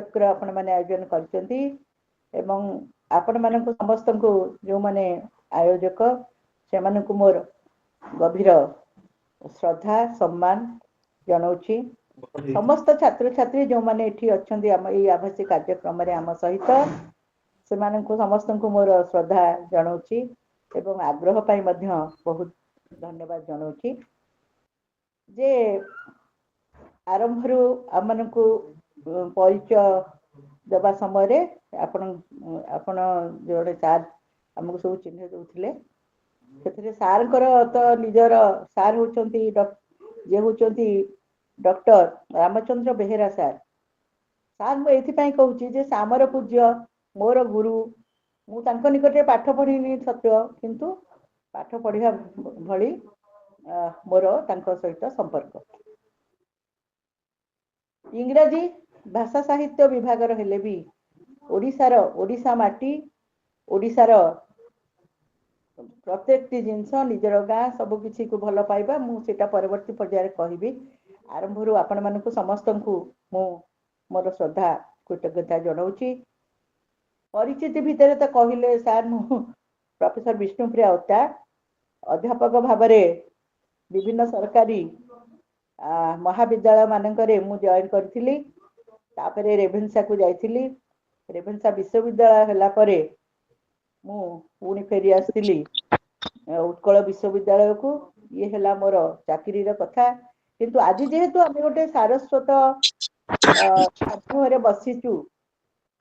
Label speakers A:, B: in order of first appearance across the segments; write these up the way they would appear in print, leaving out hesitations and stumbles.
A: नाटक आपण मैंने आयोजन करछंती एवं आपण मानक समस्त को जो माने आयोजक से मानक मोर गभीर श्रद्धा सम्मान जनाऊँची समस्त छात्र छात्री जो माने एठी अछंती हम ई आभासी कार्यक्रम रे हम सहित से मानक समस्त को मोर श्रद्धा जनाऊँची एवं आग्रह पाई मध्य बहुत धन्यवाद जनाऊँची जे आरंभ रु हम मानक परिचय देवा समय आपण आपण जोड़े सार आमको सब चिन्ह दौले से सार तो निजर सार होती जे होती डॉक्टर रामचंद्र बेहेरा सार सार मुझे कहूँ जे सामर पूज्य मोर गुरु मुझे निकट पाठ पढ़ी सत्य किंतु पाठ पढ़ा भली मोर सहित संपर्क इंग्राजी भाषा साहित्य विभाग हेले भी ओडिशार ओडिशा माटी ओडिशार प्रत्येक जिनस निजर गाँ सब किसी को भल पाइबा मुझे परवर्ती पर्यायर कहबी आरंभ रु आपण मानक समस्त को मोर श्रद्धा कृतज्ञता जनाऊँची परिचिति भितर तो कहले सार मु प्रोफेसर विष्णुप्रिया ओता अध्यापक भाव विभिन्न सरकारी महाविद्यालय मानकरे मु जॉइन करथिली तापरे रेभेन्सा को जाइथिली रेभेन्सा विश्वविद्यालय हला परे मु पुणी फेरी आसथिली उत्कल विश्वविद्यालय को ये हला मोर चाकरी रो कथा किंतु आज जेहेतु आम गोटे सारस्वत समूह बसीचु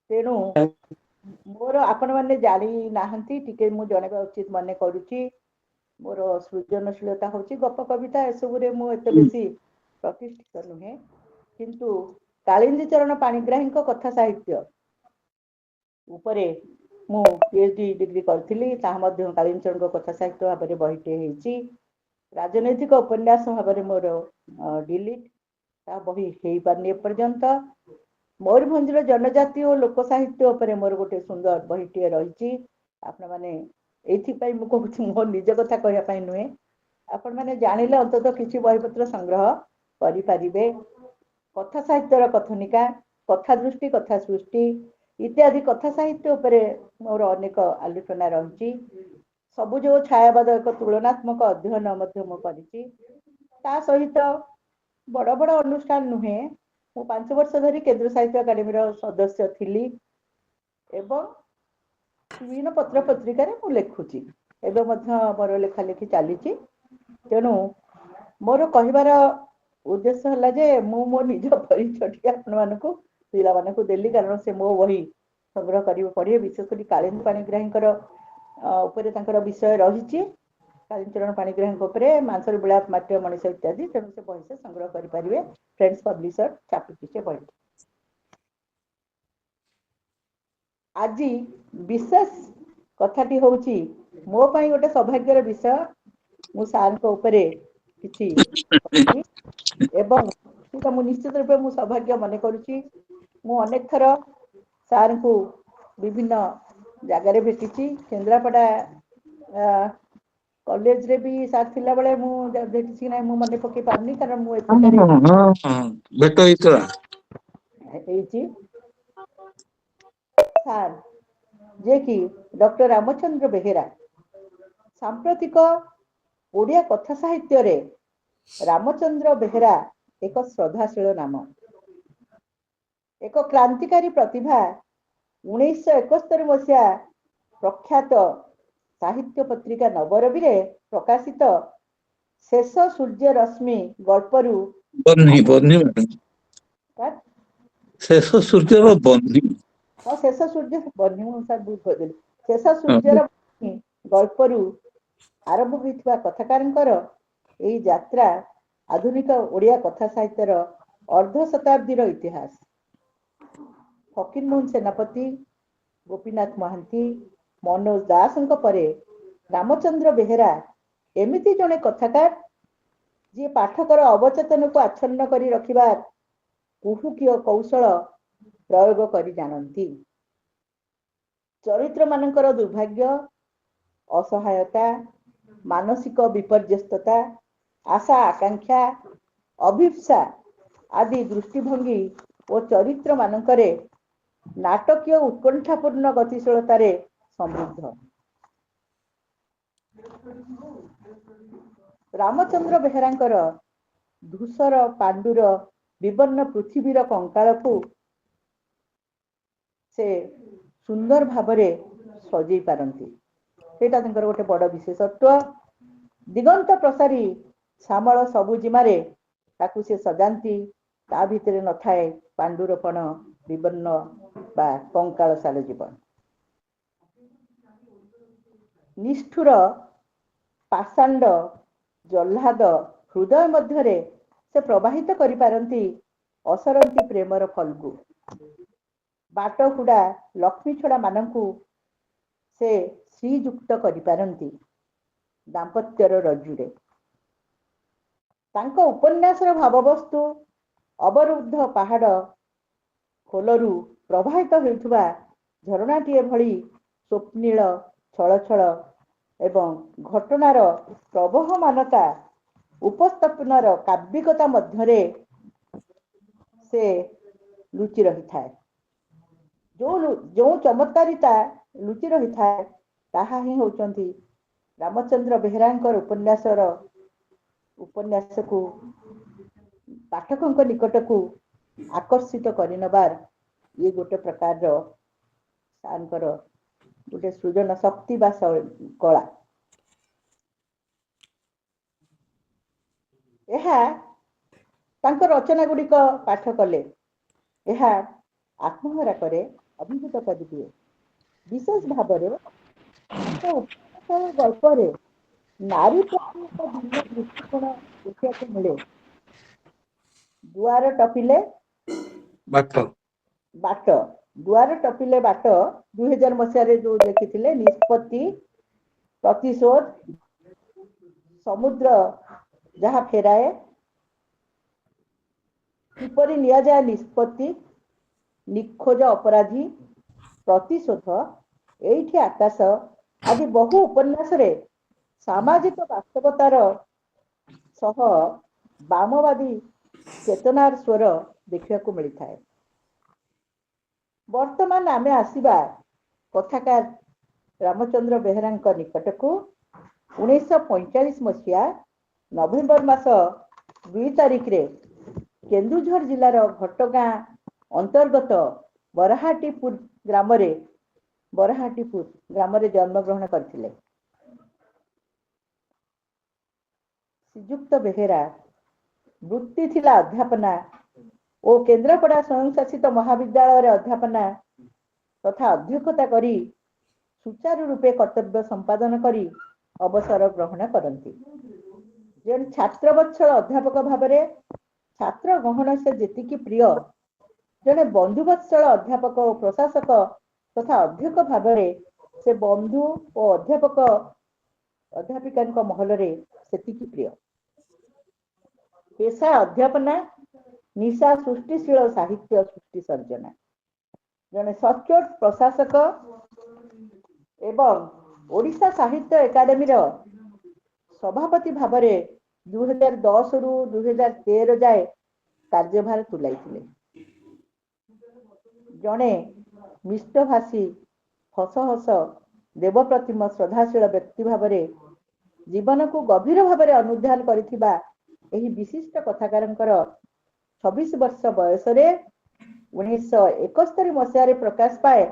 A: तेणु मोर आपण मैंने जानी नाहंती टिके मु जणाइबा उचित मने करूची मोर सृजनशीलता होची गप कविता एसबुरे मु एते बेसी प्रतिष्ठित नुहे किंतु कालिंदी चरण पाणिग्राही कथा साहित्य उपरे मु पीएचडी डिग्री करथिली ता मध्य कालिंदी चरण कथा साहित्य भाव में बहीटे हेची राजनैतिक उपन्यास भाव में मोर डिलीट ता बही हेई पारनी पर्यंत मयूरभंजर जनजाति और लोक साहित्य उपरे मोर गोटे सुंदर बहीटे रही आपण मैंने एथि मु कहूँ मो निज कथा कहवाई नुहे आपण मैंने जानिले अंततः किसी बहीपत्र संग्रह करें कथा साहित्यर कथनिका कथा दृष्टि कथा सृष्टि इत्यादि कथा साहित्य उपरे मोर अनेक आलोचना रही सबु जो छायावाद एक तुलनात्मक अध्ययन ता सहित बड़ बड़ अनुष्ठान नुहे मु 5 वर्ष धरी केंद्र साहित्य अकादेमी सदस्य थिली एवं विभिन्न पत्र पत्रिका मु लेखुची एवं मोर लेखा लेखी चली तेणु मोर कहबार उद्देश्य है जे मु मो निज परिचय आपण मानक पिला मानक देली कारण से मो वही संग्रह कर पढ़े विशेषकर कालिंदी पाणिग्राही उपरे तांकर विषय रही कालिंदी चरण पाणिग्राही उपरे मांसर विलाप माट्य मनीष इत्यादि तेणु से बही से संग्रह करेंगे फ्रेंड्स पब्लिशर छापी से बही आज विशेष कथाटी होची मो पाई गोटे सौभाग्यर विषय मु सार को उपरे किछि एवं मु निश्चित रूप मु सौभाग्य मन करुची मु अनेक थर सार को विभिन्न जगार भेटी केन्द्रापड़ा कॉलेज रे भी सार थिला बेले मु देखि नै मु मन पकई पारनी कारण मु
B: भेट होइतरा
A: एची सार जे कि डॉक्टर रामचंद्र बेहेरा सांप्रतिक ओडिया कथा साहित्य रे रामचंद्र बेहेरा एक श्रद्धाशील नाम एक क्रांतिकारी प्रतिभा 1971 मसीहा प्रख्यात साहित्य पत्रिका नवरवि रे प्रकाशित शेष सूर्य रश्मि गल्परू
B: बन्ही शेष सूर्य बन्ही
A: शेष सूर्य बन्ही शेष सूर्यर गल्परू आरंभ होइथिबा कथाकारंकर एई यात्रा आधुनिक ओडिया कथा साहित्यर अर्ध शताब्दी इतिहास फकीर मोहन सेनापति गोपीनाथ महांती मनोज दास परे रामचंद्र बेहेरा एमिति जने कथाकार जी पाठकर अवचेतन को आच्छन्न करी रखिबार कुहुकीय कौशल प्रयोग करी जानती चरित्र मानकर दुर्भाग्य असहायता मानसिक विपर्यस्तता आशा आकांक्षा अभिप्सा आदि दृष्टिभंगी और चरित्र मानकरे नाटकीय उत्कंठापूर्ण गतिशीलतारे समृद्ध। रामचंद्र बेहेरांकर धूसर पांडुर विवर्ण पृथ्वीर कंकाळकू से सुंदर भावरे सजई पारती। सेटा तांकर गोटे बड़ विशेषत्व। दिगंत प्रसारी श्यामल सबुजिमारे ताकू से सजाती, ता भितर न थाए पांडुरपण विवर्ण बा कंकाळसार जीवन। निष्ठुर पाषांड जल्लाद हृदय मध्यरे से प्रवाहित करि पारंती असरंती प्रेमर फल्गु। बाट हुडा लक्ष्मी छड़ा मानकू से श्रीयुक्त करि पारंती दाम्पत्यर रज्जुरे। तांको उपन्यासर भाववस्तु अवरुद्ध पहाड़ खोलरू प्रवाहित होइथुबा झरणाटीए भली स्वप्निल छलछल एवं घटनार प्रवहमानता उपस्थापनार काव्यिकता मध्यरे से लुचि रही थाए। जो चमत्कारिता लुचि रही थाए ताहा ही होचंती रामचंद्र बेहेरांकर उपन्यास को पाठकों निकट को आकर्षित करनबार ये गोटे प्रकार गोटे सृजन शक्ति बा कला। रचना गुड़िक पाठ कले आत्महरा करे अभिभूत कर दिए। विशेष भाव गल्परे नारी प्रति एक भिन्न दृष्टिकोण देखा मिले। दुआर टपिले बाट दुआर टपिले बाट 2000 मसीह जो लिखिथिले निष्पत्ति प्रतिशोध समुद्र जहा फेराए किपरि लिया जाए निष्पत्ति निखोज अपराधी प्रतिशोध एठी आकाश आदि बहु उपन्यास रे सामाजिक वास्तवतार सह वामवादी चेतनार स्वर देखा मिलता है। वर्तमान आमे आसीबा कथाकार रामचंद्र बेहेरांकर निकट को 1945 मसीहा नवेम्बर मास 2 तारिख रे केन्दुझर जिलार घटगाँ अंतर्गत बरहाटीपुर ग्राम जन्म ग्रहण करथिले। श्रीयुक्त बेहेरा वृत्ति थिला अध्यापना और केन्द्रापड़ा स्वयंशासित महाविद्यालय अध्यापना तथा अध्यक्षता करी सुचारू रूपे कर्तव्य संपादन करी अवसर ग्रहण करती। जन छात्रवत्सल अध्यापक भावरे छात्र गहन से जेतिकी प्रिय जने बंधुवत्सल अध्यापक और प्रशासक तथा अध्यक्ष भावरे से बंधु और अध्यापक अध्यापिका महल रे सेतिकी प्रिय। पेशा अध्यापना निशा सृष्टिशील साहित्य सृष्टि सर्जना। जने सचोट प्रशासक एवं ओडिशा साहित्य एकाडेमी सभापति भावरे 2010 रु 2013 जाए कार्यभार तुलाइथिले। जने मिष्टभाषी हस हस देवप्रतिम श्रद्धाशील व्यक्ति भावरे जीवन को गभीर भावरे अनुध्यान करिथिबा एही विशिष्ट कथाकारंकर 26 वर्ष बयस रे 1971 मसीह रे प्रकाश पाए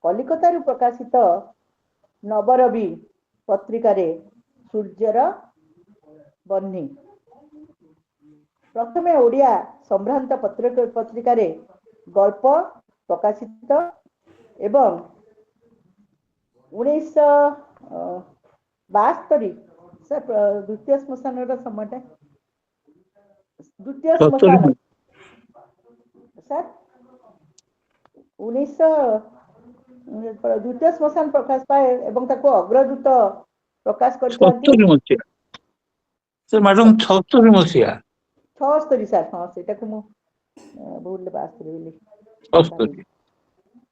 A: कलिकता प्रकाशित नवरवि पत्रिका रे सूर्यर बन्ही प्रथमे ओडिया संभ्रांत पत्रिका रे गल्प प्रकाशित एवं 1972 द्वितीय श्मशान समय द्वितीय श्मशान सर 1900 द्वितीय श्मशान प्रकाश पाए एवं ताको अग्रदूत प्रकाश करते
B: मैडम 76 मसीहा
A: 76 सर। हाँ सेटा को मु भूल 72
B: 76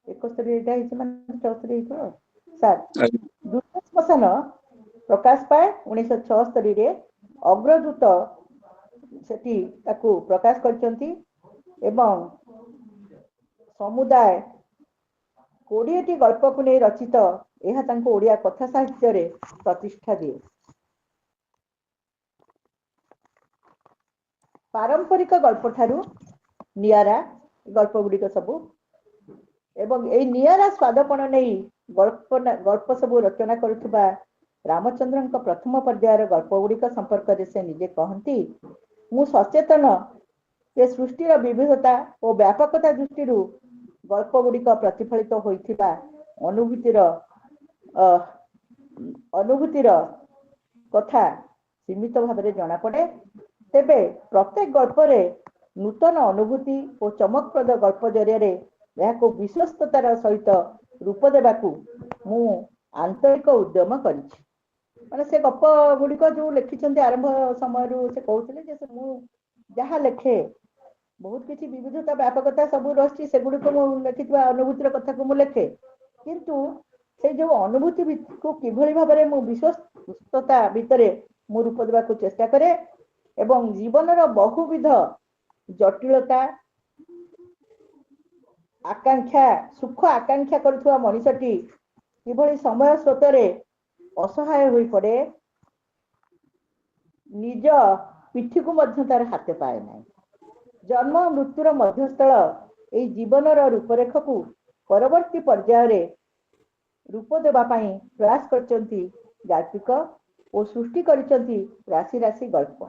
A: 71 माने 74 सर। द्वितीय श्मशान प्रकाश पाए 1976 रे अग्रदूत सेठी ताको प्रकाश करचंती एवं समुदाय 20ଟି ଗଳ୍ପକୁ ନେଇ ରଚିତ ଏହା ତାଙ୍କୁ ଓଡ଼ିଆ କଥା ସାହିତ୍ୟରେ ପ୍ରତିଷ୍ଠା ଦିଏ। ପାରମ୍ପରିକ ଗଳ୍ପ ଠାରୁ ନିଆରା ଗଳ୍ପ ଗୁଡ଼ିକ ସବୁ ଏବଂ ଏଇ ନିଆରା ସ୍ୱାଦପଣ ନେଇ ଗଳ୍ପ ସବୁ ରଚନା କରୁଥିବା ରାମଚନ୍ଦ୍ରଙ୍କ ପ୍ରଥମ ପର୍ଯ୍ୟାୟର ଗଳ୍ପ ଗୁଡ଼ିକ ସମ୍ପର୍କରେ ସେ ନିଜେ କହନ୍ତି, ମୁଁ ସଚେତନ ଯେ ସୃଷ୍ଟିର ବିବିଧତା ଓ ବ୍ୟାପକତା ଦୃଷ୍ଟିରୁ ଗଳ୍ପ ଗୁଡ଼ିକ ପ୍ରତିଫଳିତ ହୋଇଥିବା ଅନୁଭୂତିର କଥା ସୀମିତ ଭାବରେ ଜଣାପଡ଼େ। ତେବେ ପ୍ରତ୍ୟେକ ଗଳ୍ପରେ ନୂତନ ଅନୁଭୂତି ଓ ଚମକପ୍ରଦ ଗଳ୍ପ ଜରିଆରେ ଏହାକୁ ବିଶ୍ୱସ୍ତତାର ସହିତ ରୂପ ଦେବାକୁ ମୁଁ ଆନ୍ତରିକ ଉଦ୍ୟମ କରିଛି। ମାନେ ସେ ଗପ ଗୁଡ଼ିକ ଯୋଉ ଲେଖିଛନ୍ତି ଆରମ୍ଭ ସମୟରୁ ସେ କହୁଥିଲେ ଯେ ମୁଁ ଯାହା ଲେଖେ ବହୁତ କିଛି ବିବିଧତା ବ୍ୟାପକତା ସବୁ ରହିଛି, ସେଗୁଡ଼ିକ ମୁଁ ଲେଖିଥିବା ଅନୁଭୂତିର କଥାକୁ ମୁଁ ଲେଖେ, କିନ୍ତୁ ସେ ଯୋଉ ଅନୁଭୂତିକୁ କିଭଳି ଭାବରେ ମୁଁ ବିଶ୍ୱସ୍ତତା ଭିତରେ ମୁଁ ରୂପ ଦେବାକୁ ଚେଷ୍ଟା କରେ ଏବଂ ଜୀବନର ବହୁବିଧ ଜଟିଳତା ଆକାଂକ୍ଷା ସୁଖ ଆକାଂକ୍ଷା କରୁଥିବା ମଣିଷଟି କିଭଳି ସମୟ ସ୍ରୋତରେ ଅସହାୟ ହୋଇ ପଡ଼େ, ନିଜ ପିଠିକୁ ମଧ୍ୟ ତାର ହାତ ପାଏ ନାହିଁ। ଜନ୍ମ ମୃତ୍ୟୁର ମଧ୍ୟସ୍ଥଳ ଏହି ଜୀବନର ରୂପରେଖକୁ ପରବର୍ତ୍ତୀ ପର୍ଯ୍ୟାୟରେ ରୂପ ଦେବା ପାଇଁ ପ୍ରୟାସ କରିଛନ୍ତି ଗାଳ୍ପିକ ଓ ସୃଷ୍ଟି କରିଛନ୍ତି ରାଶି ରାଶି ଗଳ୍ପ।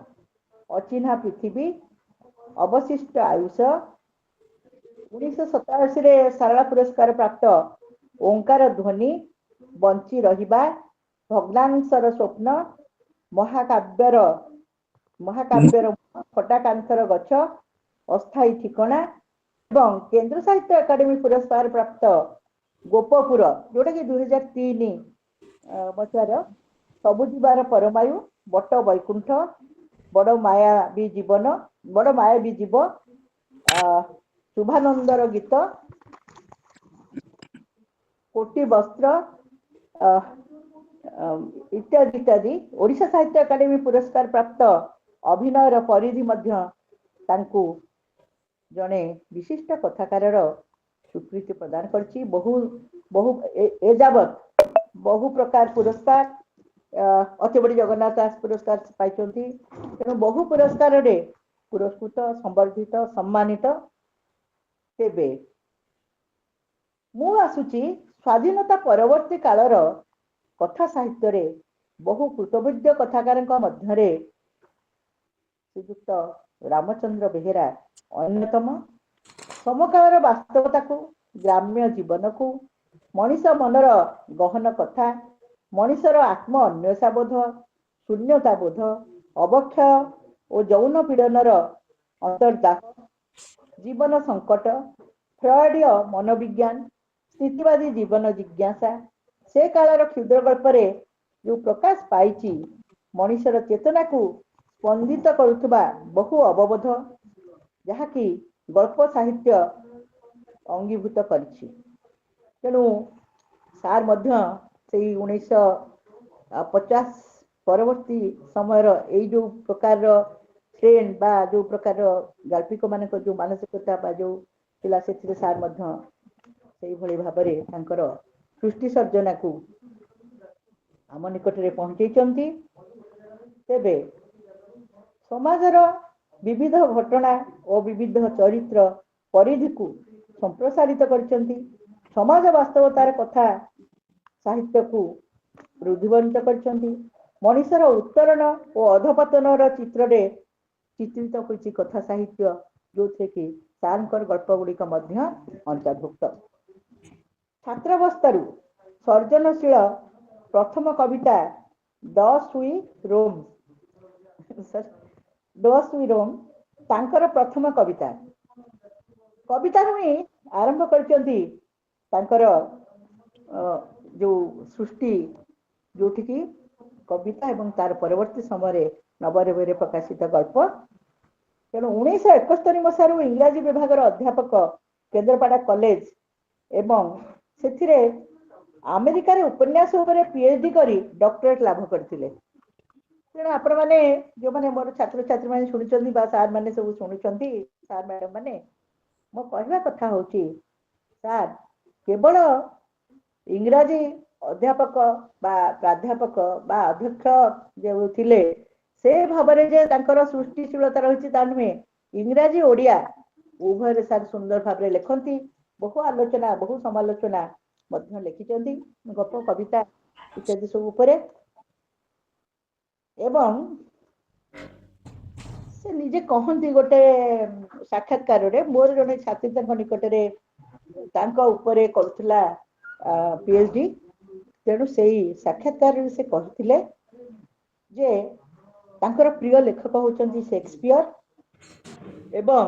A: ଅଚିହ୍ନା ପୃଥିବୀ, ଅବଶିଷ୍ଟ ଆୟୁଷ, 1987ରେ ସାରଳା ପୁରସ୍କାର ପ୍ରାପ୍ତ ଓଙ୍କାର ଧ୍ୱନି, ବଞ୍ଚି ରହିବା, ଭଗ୍ନାଂଶର ସ୍ୱପ୍ନ, ମହାକାବ୍ୟର ଫଟା କାନ୍ଥର ଗଛ, ଅସ୍ଥାୟୀ ଠିକଣା ଏବଂ କେନ୍ଦ୍ର ସାହିତ୍ୟ ଏକାଡେମୀ ପୁରସ୍କାର ପ୍ରାପ୍ତ ଗୋପପୁର, ଯୋଉଟା କି 2003 ମସିହାର, ସବୁଜିବାର ପରମାୟୁ, ବଟ ବୈକୁଣ୍ଠ, ବଡ଼ ମାୟାବୀ ଜୀବ, ଶୁଭାନନ୍ଦର ଗୀତ, କୋଟି ବସ୍ତ୍ର ଇତ୍ୟାଦି ଇତ୍ୟାଦି। ଓଡ଼ିଶା ସାହିତ୍ୟ ଏକାଡେମୀ ପୁରସ୍କାର ପ୍ରାପ୍ତ ଅଭିନୟର ପରିଧି ମଧ୍ୟ ତାଙ୍କୁ ଜଣେ ବିଶିଷ୍ଟ କଥାକାରର ସ୍ୱୀକୃତି ପ୍ରଦାନ କରିଛି। ବହୁ ଏଯାବତ୍ ବହୁ ପ୍ରକାର ପୁରସ୍କାର, ଅତିବଡ଼ି ଜଗନ୍ନାଥ ଦାସ ପୁରସ୍କାର ପାଇଛନ୍ତି। ତେଣୁ ବହୁ ପୁରସ୍କାରରେ ପୁରସ୍କୃତ, ସମ୍ବର୍ଦ୍ଧିତ, ସମ୍ମାନିତ। ତେବେ ମୁଁ ଆସୁଛି ସ୍ୱାଧୀନତା ପରବର୍ତ୍ତୀ କାଳର କଥା ସାହିତ୍ୟରେ ବହୁ କୃତବୋଧ୍ୟ କଥାକାରଙ୍କ ମଧ୍ୟରେ ଶ୍ରୀଯୁକ୍ତ ରାମଚନ୍ଦ୍ର ବେହେରା ଅନ୍ୟତମ। ସମକାଳର ବାସ୍ତବତାକୁ, ଗ୍ରାମ୍ୟ ଜୀବନକୁ, ମଣିଷ ମନର ଗହନ କଥା, ମଣିଷର ଆତ୍ମ ଅନ୍ୱେଷାବୋଧ, ଶୂନ୍ୟତାବୋଧ, ଅବକ୍ଷୟ ଓ ଯୌନ ପୀଡ଼ନର ଅନ୍ତର୍ଦାହ, ଜୀବନ ସଙ୍କଟ, ଫ୍ରଏଡୀୟ ମନୋବିଜ୍ଞାନ, ସ୍ଥିତିବାଦୀ ଜୀବନ ଜିଜ୍ଞାସା, ସେ କାଳର କ୍ଷୁଦ୍ର ଗଳ୍ପରେ ଯୋଉ ପ୍ରକାଶ ପାଇଛି, ମଣିଷର ଚେତନାକୁ ସ୍ପନ୍ଦିତ କରୁଥିବା ବହୁ ଅବବୋଧ, ଯାହାକି ଗଳ୍ପ ସାହିତ୍ୟ ଅଙ୍ଗୀଭୂତ କରିଛି। ତେଣୁ ସାର୍ ମଧ୍ୟ ସେଇ 1950 ପରବର୍ତ୍ତୀ ସମୟର ଏଇ ଯୋଉ ପ୍ରକାରର ଟ୍ରେଣ୍ଡ ବା ଯୋଉ ପ୍ରକାରର ଗାଳ୍ପିକ ମାନଙ୍କ ଯୋଉ ମାନସିକତା ବା ଯୋଉ ଥିଲା, ସେଥିରେ ସାର୍ ମଧ୍ୟ ସେଇଭଳି ଭାବରେ ତାଙ୍କର ସୃଷ୍ଟି ସର୍ଜନାକୁ ଆମ ନିକଟରେ ପହଞ୍ଚେଇଛନ୍ତି। ତେବେ ସମାଜର ବିବିଧ ଘଟଣା ଓ ବିବିଧ ଚରିତ୍ର ପରିଧିକୁ ସମ୍ପ୍ରସାରିତ କରିଛନ୍ତି। ସମାଜ ବାସ୍ତବତାର କଥା ସାହିତ୍ୟକୁ ରୁଦ୍ଧିବନ୍ତ କରିଛନ୍ତି। ମଣିଷର ଉତ୍ତରଣ ଓ ଅଧପତନର ଚିତ୍ରରେ ଚିତ୍ରିତ ହୋଇଛି କଥା ସାହିତ୍ୟ, ଯୋଉଥିରେ କି ସାରଙ୍କର ଗଳ୍ପ ଗୁଡିକ ମଧ୍ୟ ଅନ୍ତର୍ଭୁକ୍ତ। ଛାତ୍ରାବସ୍ଥାରୁ ସର୍ଜନଶୀଳ ପ୍ରଥମ କବିତା ଦ ସୁଇ ରୋମ୍ ତାଙ୍କର ପ୍ରଥମ କବିତାରୁ ହିଁ ଆରମ୍ଭ କରିଛନ୍ତି ତାଙ୍କର ଯୋଉ ସୃଷ୍ଟି, ଯୋଉଠିକି କବିତା ଏବଂ ତାର ପରବର୍ତ୍ତୀ ସମୟରେ ନବରୂପରେ ପ୍ରକାଶିତ ଗଳ୍ପ। ତେଣୁ 1971 ମସିହାରୁ ଇଂରାଜୀ ବିଭାଗର ଅଧ୍ୟାପକ କେନ୍ଦ୍ରାପଡ଼ା କଲେଜ ଏବଂ ସେଥିରେ ଆମେରିକାରେ ଉପନ୍ୟାସ ଉପରେ PhD କରି ଡକ୍ଟରେଟ୍ ଲାଭ କରିଥିଲେ। ତେଣୁ ଆପଣମାନେ ଯୋଉମାନେ ମୋର ଛାତ୍ରଛାତ୍ରୀ ମାନେ ଶୁଣିଛନ୍ତି ବା ସାର୍ ମାନେ ସବୁ ଶୁଣୁଛନ୍ତି, ସାର୍ ମ୍ୟାଡମ୍ ମାନେ, ମୋ କହିବା କଥା ହଉଛି, ସାର୍ କେବଳ ଇଂରାଜୀ ଅଧ୍ୟାପକ ବା ପ୍ରାଧ୍ୟାପକ ବା ଅଧ୍ୟକ୍ଷ ଯେଉଁ ଥିଲେ ସେ ଭାବରେ ଯେ ତାଙ୍କର ସୃଷ୍ଟିଶୀଳତା ରହିଛି ତା ନୁହେଁ। ଇଂରାଜୀ ଓଡ଼ିଆ ଉଭୟରେ ସାର୍ ସୁନ୍ଦର ଭାବରେ ଲେଖନ୍ତି। ବହୁ ଆଲୋଚନା ବହୁ ସମାଲୋଚନା ମଧ୍ୟ ଲେଖିଛନ୍ତି ଗପ କବିତା ଇତ୍ୟାଦି ସବୁ ଉପରେ। ଏବଂ ସେ ନିଜେ କହନ୍ତି ଗୋଟେ ସାକ୍ଷାତକାରରେ, ମୋର ଜଣେ ଛାତ୍ରୀ ତାଙ୍କ ନିକଟରେ ତାଙ୍କ ଉପରେ କରୁଥିଲା PhD, ତେଣୁ ସେଇ ସାକ୍ଷାତକାରରେ ସେ କହିଥିଲେ ଯେ ତାଙ୍କର ପ୍ରିୟ ଲେଖକ ହଉଛନ୍ତି ସେକ୍ସପିୟର ଏବଂ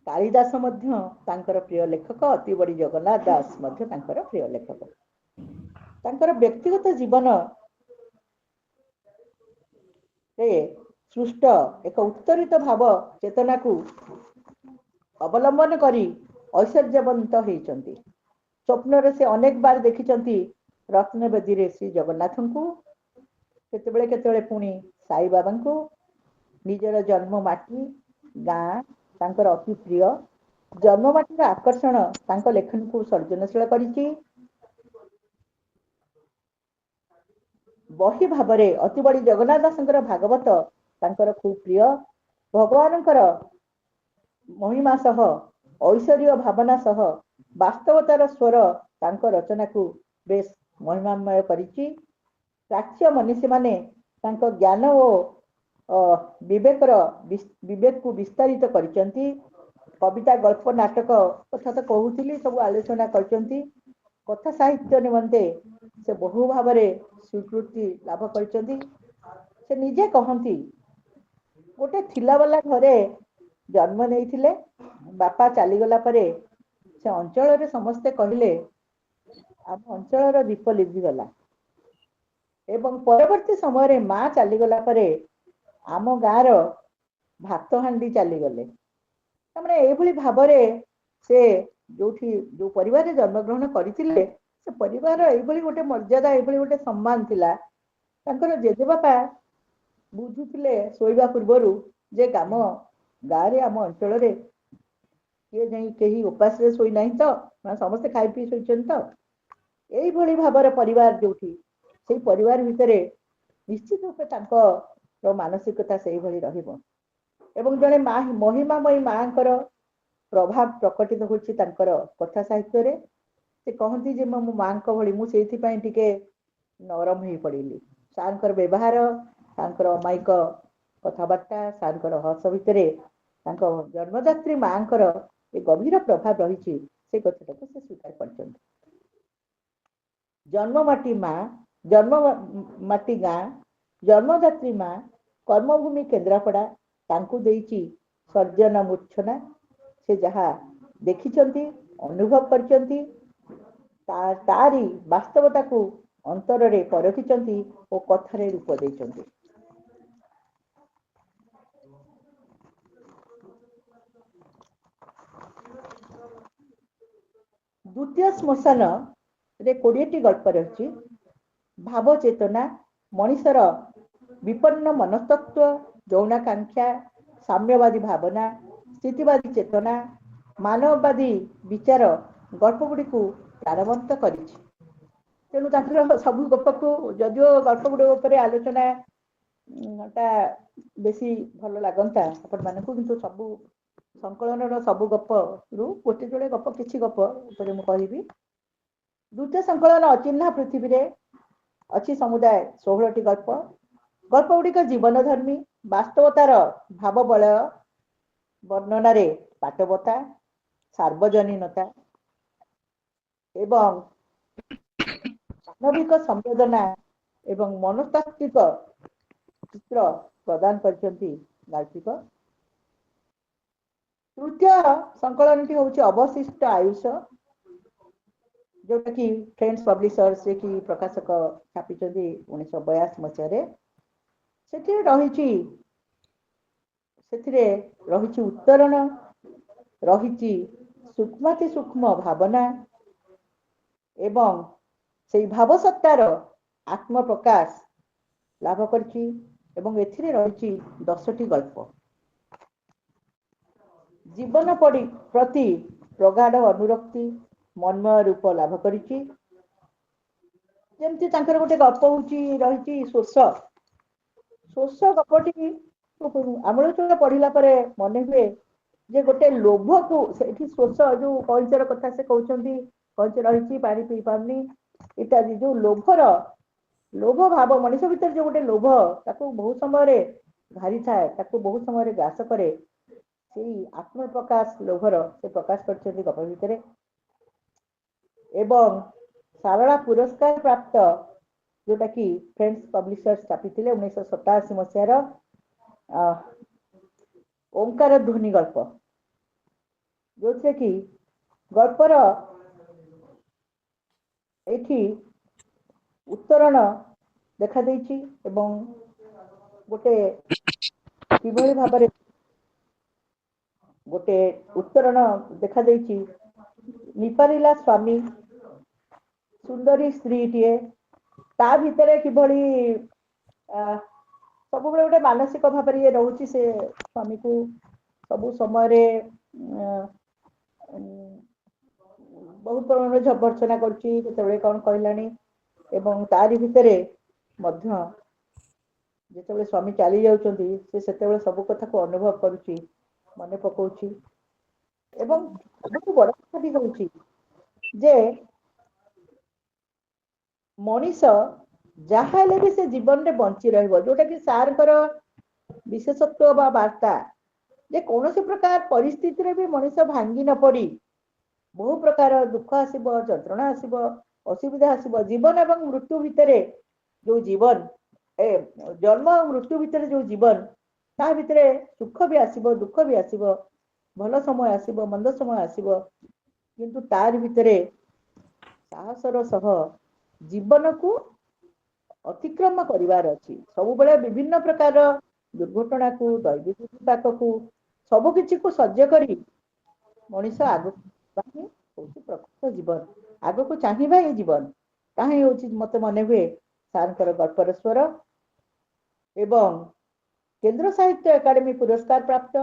A: କାଳିଦାସ ମଧ୍ୟ ତାଙ୍କର ପ୍ରିୟ ଲେଖକ, ଅତିବଡ଼ି ଜଗନ୍ନାଥ ଦାସ ମଧ୍ୟ ତାଙ୍କର ପ୍ରିୟ ଲେଖକ। ତାଙ୍କର ବ୍ୟକ୍ତିଗତ ଜୀବନରେ ସୃଷ୍ଟ ଏକ ଉତ୍ତରିତ ଭାବ ଚେତନାକୁ ଅବଲମ୍ବନ କରି ଐଶ୍ୱର୍ଯ୍ୟବନ୍ତ ହେଇଛନ୍ତି। ସ୍ୱପ୍ନରେ ସେ ଅନେକ ବାର ଦେଖିଛନ୍ତି ରତ୍ନବେଦୀରେ ଶ୍ରୀ ଜଗନ୍ନାଥଙ୍କୁ, କେତେବେଳେ କେତେବେଳେ ପୁଣି ସାଇ ବାବାଙ୍କୁ। ନିଜର ଜନ୍ମ ମାଟି ଗାଁ ତାଙ୍କର ଅତି ପ୍ରିୟ। ଜନ୍ମମାଟିର ଆକର୍ଷଣ ତାଙ୍କ ଲେଖନୀକୁ ସର୍ଜନଶୀଳ କରିଛି। ବହି ଭାବରେ ଅତିବଡ଼ି ଜଗନ୍ନାଥ ଦାସଙ୍କର ଭାଗବତ ତାଙ୍କର ଖୁବ୍ ପ୍ରିୟ। ଭଗବାନଙ୍କର ମହିମା ସହ ଐଶ୍ୱର୍ଯ୍ୟ ଭାବନା ସହ ବାସ୍ତବତାର ସ୍ୱର ତାଙ୍କ ରଚନାକୁ ବେଶ ମହିମାମୟ କରିଛି। ପ୍ରାଚ୍ୟ ମନୀଷୀମାନେ ତାଙ୍କ ଜ୍ଞାନ ଓ ବିବେକକୁ ବିସ୍ତାରିତ କରିଛନ୍ତି। କବିତା ଗଳ୍ପ ନାଟକ କଥା ତ କହୁଥିଲି, ସବୁ ଆଲୋଚନା କରିଛନ୍ତି। କଥା ସାହିତ୍ୟ ନିମନ୍ତେ ସେ ବହୁ ଭାବରେ ସ୍ୱୀକୃତି ଲାଭ କରିଛନ୍ତି। ସେ ନିଜେ କହନ୍ତି ଗୋଟେ ଥିଲା ବାଲା ଘରେ ଜନ୍ମ ନେଇଥିଲେ, ବାପା ଚାଲିଗଲା ପରେ ସେ ଅଞ୍ଚଳରେ ସମସ୍ତେ କହିଲେ ଆମ ଅଞ୍ଚଳର ଦୀପ ଲିଭିଗଲା। ଏବଂ ପରବର୍ତ୍ତୀ ସମୟରେ ମା ଚାଲିଗଲା ପରେ ଆମ ଗାଁର ଭାତ ହାଣ୍ଡି ଚାଲିଗଲେ। ତାମାନେ ଏଇଭଳି ଭାବରେ ସେ ଯୋଉ ପରିବାରରେ ଜନ୍ମଗ୍ରହଣ କରିଥିଲେ ସେ ପରିବାରର ଏଇଭଳି ଗୋଟେ ମର୍ଯ୍ୟାଦା, ଏଇଭଳି ଗୋଟେ ସମ୍ମାନ ଥିଲା। ତାଙ୍କର ଜେଜେବାପା ବୁଝୁଥିଲେ ଶୋଇବା ପୂର୍ବରୁ ଯେ ଆମ ଗାଁରେ ଆମ ଅଞ୍ଚଳରେ କିଏ ଯାଇ କେହି ଉପାସରେ ଶୋଇନାହିଁ ତ, ସମସ୍ତେ ଖାଇ ପିଇ ଶୋଇଛନ୍ତି ତ। ଏଇଭଳି ଭାବରେ ପରିବାର ଯୋଉଠି, ସେଇ ପରିବାର ଭିତରେ ନିଶ୍ଚିତ ରୂପେ ତାଙ୍କର ମାନସିକତା ସେଇଭଳି ରହିବ। ଏବଂ ଜଣେ ମହିମାମୟୀ ମାଙ୍କର ପ୍ରଭାବ ପ୍ରକଟିତ ହେଉଛି ତାଙ୍କର କଥା ସାହିତ୍ୟରେ। ସେ କହନ୍ତି ଯେ ମୋ ମାଙ୍କ ଭଳି, ମୁଁ ସେଇଥିପାଇଁ ଟିକେ ନରମ ହେଇ ପଡ଼ିଲି। ସାର୍ଙ୍କର ବ୍ୟବହାର, ତାଙ୍କର ଅମାୟିକ କଥାବାର୍ତ୍ତା, ସାର୍ଙ୍କର ହସ ଭିତରେ ତାଙ୍କ ଜନ୍ମଦାତ୍ରୀ ମାଙ୍କର ଏ ଗଭୀର ପ୍ରଭାବ ରହିଛି, ସେ କଥାଟାକୁ ସେ ସ୍ୱୀକାର କରିଛନ୍ତି। ଜନ୍ମମାଟି ମା, ଜନ୍ମମାଟି ଗାଁ, ଜନ୍ମଦାତ୍ରୀ ମା, କର୍ମଭୂମି କେନ୍ଦ୍ରାପଡ଼ା, ତାଙ୍କୁ ଦେଇଛି ସର୍ଜନ ମୂର୍ଚ୍ଛନା। ସେ ଯାହା ଦେଖିଛନ୍ତି ଅନୁଭବ କରିଛନ୍ତି ତାରି ବାସ୍ତବତାକୁ ଅନ୍ତରରେ ପରଖିଛନ୍ତି ଓ କଥାରେ ରୂପ ଦେଇଛନ୍ତି। ଦ୍ୱିତୀୟ ଶ୍ମଶାନରେ 20ଟି ଗଳ୍ପ ରହିଛି। ଭାବ ଚେତନା, ମଣିଷର ବିପନ୍ନ ମନସ୍ତତ୍ଵ, ଯୌନାକାଂକ୍ଷା, ସାମ୍ୟବାଦୀ ଭାବନା, ସ୍ଥିତିବାଦୀ ଚେତନା, ମାନବବାଦୀ ବିଚାର ଗଳ୍ପ ଗୁଡ଼ିକୁ ପ୍ରାଣବନ୍ତ କରିଛି। ତେଣୁ ତାଙ୍କର ସବୁ ଗପକୁ, ଯଦିଓ ଗଳ୍ପ ଗୁଡ଼ିକ ଉପରେ ଆଲୋଚନା ଟା ବେଶୀ ଭଲ ଲାଗନ୍ତା ଆପଣମାନଙ୍କୁ, କିନ୍ତୁ ସବୁ ସଂକଳନର ସବୁ ଗପରୁ ଗୋଟେ ଯୋଡ଼େ ଗପ, କିଛି ଗପ ଉପରେ ମୁଁ କହିବି। ଦ୍ୱିତୀୟ ସଂକଳନ ଅଚିହ୍ନା ପୃଥିବୀରେ ଅଛି ସମୁଦାୟ 16ଟି ଗଳ୍ପ। ଗଳ୍ପ ଗୁଡ଼ିକ ଜୀବନଧର୍ମୀ, ବାସ୍ତବତାର ଭାବ ବଳୟ ବର୍ଣ୍ଣନାରେ ପାଟବତା, ସାର୍ବଜନୀନତା ଏବଂ ମାନବିକ ସମ୍ବେଦନା ଏବଂ ମନସ୍ତାତ୍ତ୍ୱିକ ଚିତ୍ର ପ୍ରଦାନ କରିଛନ୍ତି ଗାଳ୍ପିକ। ତୃତୀୟ ସଂକଳନଟି ହେଉଛି ଅବଶିଷ୍ଟ ଆୟୁଷ, ଯୋଉଟା କି ଫ୍ରେଣ୍ଡସ୍ ପବ୍ଲିସର୍ସ କି ପ୍ରକାଶକ ଛାପିଛନ୍ତି 1982 ମସିହାରେ। ସେଥିରେ ରହିଛି ଉତ୍ତରଣ, ରହିଛି ସୂକ୍ଷ୍ମାତି ସୂକ୍ଷ୍ମ ଭାବନା ଏବଂ ସେଇ ଭାବସତ୍ତାର ଆତ୍ମପ୍ରକାଶ ଲାଭ କରିଛି। ଏବଂ ଏଥିରେ ରହିଛି 10ଟି ଗଳ୍ପ। ଜୀବନ ପ୍ରତି ପ୍ରଗାଢ଼ ଅନୁରକ୍ତି, ମନ୍ମୟ ରୂପ ଲାଭ କରିଛି। ଯେମିତି ତାଙ୍କର ଗୋଟେ ଗପ ହଉଛି ରହିଛି ଶୋଷ। ଶୋଷ ଗପଟି ଆମୂଳଚୂଳ ପଢିଲା ପରେ ମନେ ହୁଏ ଯେ ଗୋଟେ ଲୋଭକୁ, ସେଠି ଶୋଷ ଯୋଉ କଇଁଚର କଥା ସେ କହୁଛନ୍ତି, କଇଁଚ ରହିଛି ପାଣି ପିଇ ପାରୁନି ଇତ୍ୟାଦି, ଯୋଉ ଲୋଭ ଭାବ ମଣିଷ ଭିତରେ ଯୋଉ ଗୋଟେ ଲୋଭ ତାକୁ ବହୁ ସମୟରେ ଘାରିଥାଏ, ତାକୁ ବହୁ ସମୟରେ ଗ୍ରାସ କରେ, ସେଇ ଆତ୍ମପ୍ରକାଶ ଲୋଭର ସେ ପ୍ରକାଶ କରିଛନ୍ତି ଗପ ଭିତରେ। ଏବଂ ସାରଳା ପୁରସ୍କାର ପ୍ରାପ୍ତ, ଯୋଉଟା କି ଫ୍ରେଣ୍ଡସ୍ ପବ୍ଲିସର୍ସ ଛାପିଥିଲେ 1987 ମସିହାର ଓଙ୍କାର ଧ୍ୱନି ଗଳ୍ପ, ଯୋଉଥିରେ କି ଗଳ୍ପର ଏଇଠି ଉତ୍ତରଣ ଦେଖାଦେଇଛି ଏବଂ ଗୋଟେ କିଭଳି ଭାବରେ ଗୋଟେ ଉତ୍ତରଣ ଦେଖାଦେଇଛି। ନିପାରିଲା ସ୍ୱାମୀ, ସୁନ୍ଦରୀ ସ୍ତ୍ରୀଟିଏ, ତା ଭିତରେ କିଭଳି ସବୁବେଳେ ଗୋଟେ ମାନସିକ ଭାବରେ ଇଏ ରହୁଛି, ସେ ସ୍ୱାମୀକୁ ସବୁ ସମୟରେ ବହୁତ ପରିମାଣରେ ଭର୍ତ୍ସନା କରୁଛି, କେତେବେଳେ କଣ କହିଲାଣି। ଏବଂ ତାରି ଭିତରେ ମଧ୍ୟ ଯେତେବେଳେ ସ୍ୱାମୀ ଚାଲି ଯାଉଛନ୍ତି, ସେ ସେତେବେଳେ ସବୁ କଥାକୁ ଅନୁଭବ କରୁଛି, ମନେ ପକଉଛି। ଏବଂ ସବୁଠୁ ବଡ କଥା ବି ହଉଛି ଯେ ମଣିଷ ଯାହା ହେଲେ ବି ସେ ଜୀବନରେ ବଞ୍ଚି ରହିବ, ଯୋଉଟା କି ସାରଙ୍କର ବିଶେଷତ୍ୱ ବା ବାର୍ତ୍ତା, ଯେ କୌଣସି ପ୍ରକାର ପରିସ୍ଥିତିରେ ବି ମଣିଷ ଭାଙ୍ଗି ନ ପଡି, ବହୁ ପ୍ରକାର ଦୁଃଖ ଆସିବ, ଯନ୍ତ୍ରଣା ଆସିବ, ଅସୁବିଧା ଆସିବ, ଜୀବନ ଏବଂ ମୃତ୍ୟୁ ଭିତରେ ଯୋଉ ଜୀବନ, ଜନ୍ମ ଆଉ ମୃତ୍ୟୁ ଭିତରେ ଯୋଉ ଜୀବନ, ତା ଭିତରେ ସୁଖ ବି ଆସିବ, ଦୁଃଖ ବି ଆସିବ, ଭଲ ସମୟ ଆସିବ, ମନ୍ଦ ସମୟ ଆସିବ, କିନ୍ତୁ ତାରି ଭିତରେ ସାହସର ସହ ଜୀବନକୁ ଅତିକ୍ରମ କରିବାର ଅଛି। ସବୁବେଳେ ବିଭିନ୍ନ ପ୍ରକାର ଦୁର୍ଘଟଣାକୁ, ଦୈବିକ ବିପାକକୁ, ସବୁ କିଛିକୁ ସହ୍ୟ କରି ମଣିଷ ଆଗକୁ ଯିବା ହିଁ ହଉଛି ପ୍ରକୃତ ଜୀବନ, ଆଗକୁ ଚାହିଁବା ହିଁ ଜୀବନ। ତାହା ହିଁ ହଉଛି ମତେ ମନେ ହୁଏ ସାରଙ୍କର ଗଳ୍ପର ସ୍ୱର। ଏବଂ କେନ୍ଦ୍ର ସାହିତ୍ୟ ଏକାଡେମୀ ପୁରସ୍କାର ପ୍ରାପ୍ତ